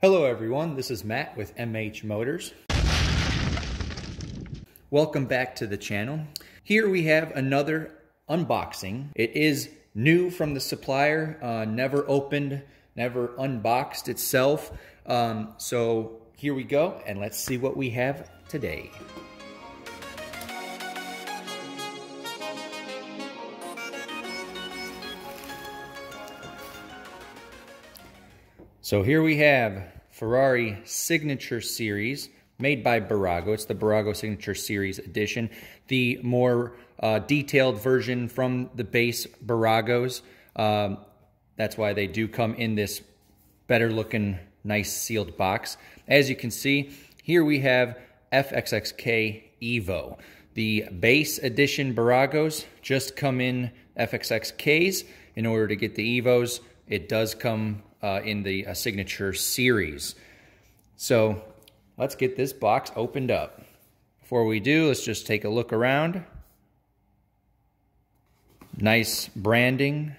Hello everyone, this is Matt with MH Motors. Welcome back to the channel. Here we have another unboxing. It is new from the supplier, never opened, never unboxed itself. So here we go, and let's see what we have today. So here we have Ferrari Signature Series, made by Bburago. It's the Bburago Signature Series edition, the more detailed version from the base Bburagos. That's why they do come in this better looking, nice sealed box. As you can see, here we have FXX-K EVO. The base edition Bburagos just come in FXX-Ks. In order to get the EVOs, it does come in the Signature Series. So let's get this box opened up. Before we do, let's just take a look around. Nice branding.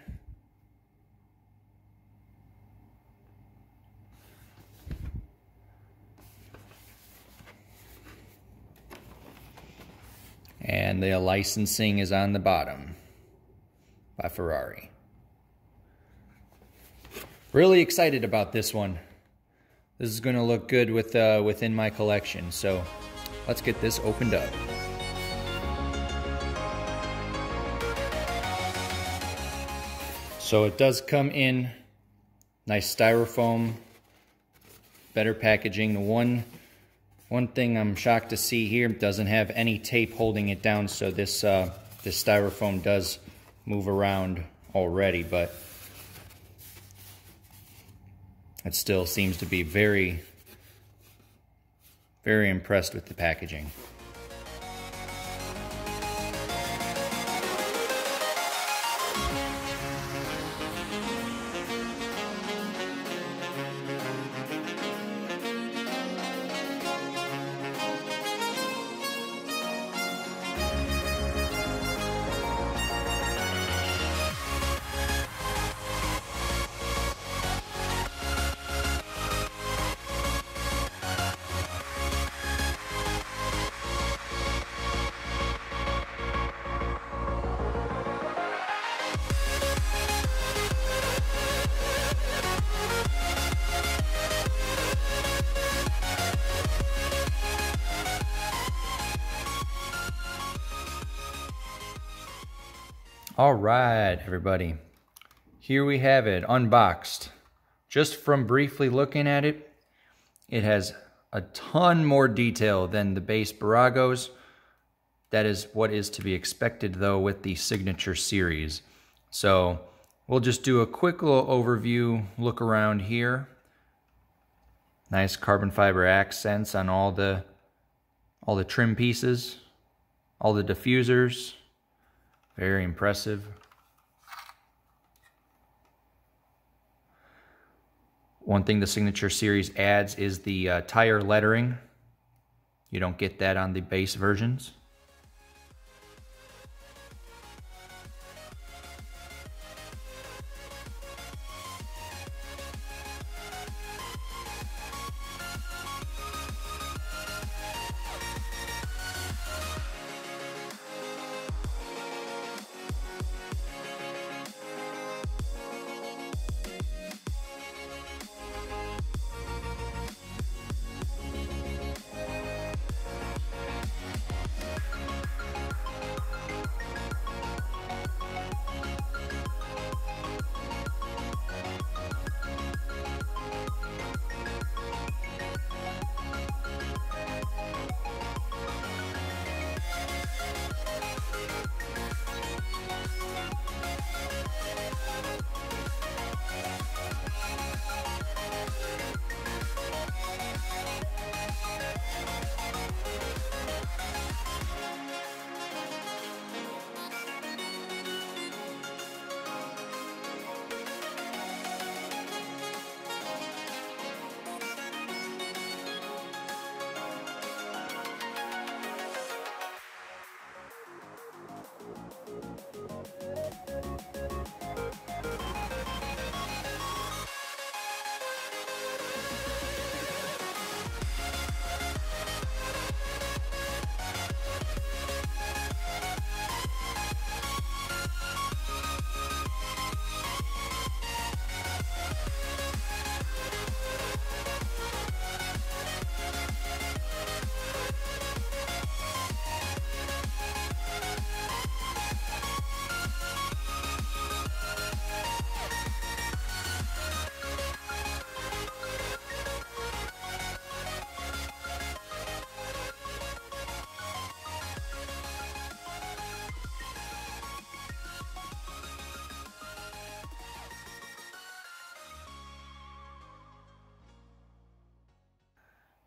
And the licensing is on the bottom by Ferrari. Really excited about this one. This is going to look good with within my collection. So let's get this opened up. So it does come in nice styrofoam, better packaging. The one thing I'm shocked to see here, doesn't have any tape holding it down. So this styrofoam does move around already, but it still seems to be very, very impressed with the packaging. All right, everybody. Here we have it, unboxed. Just from briefly looking at it, it has a ton more detail than the base Bburagos. That is what is to be expected, though, with the Signature Series. So we'll just do a quick little overview, look around here. Nice carbon fiber accents on all the trim pieces, all the diffusers. Very impressive. One thing the Signature Series adds is the tire lettering. You don't get that on the base versions.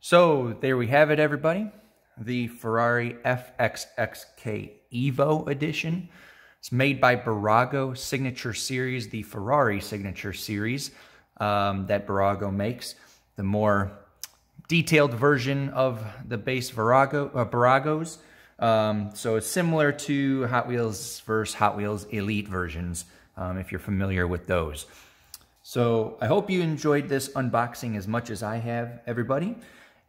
So there we have it, everybody. The Ferrari FXX-K EVO edition. It's made by Bburago Signature Series, the Ferrari Signature Series that Bburago makes. The more detailed version of the base Bburagos. So it's similar to Hot Wheels versus Hot Wheels Elite versions, if you're familiar with those. So I hope you enjoyed this unboxing as much as I have, everybody.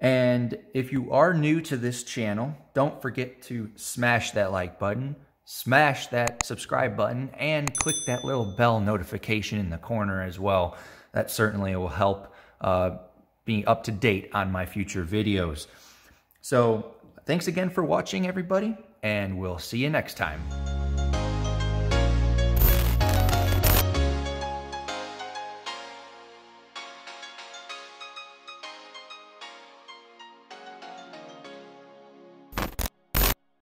And if you are new to this channel, don't forget to smash that like button, smash that subscribe button, and click that little bell notification in the corner as well. That certainly will help being up to date on my future videos. So thanks again for watching, everybody, and we'll see you next time.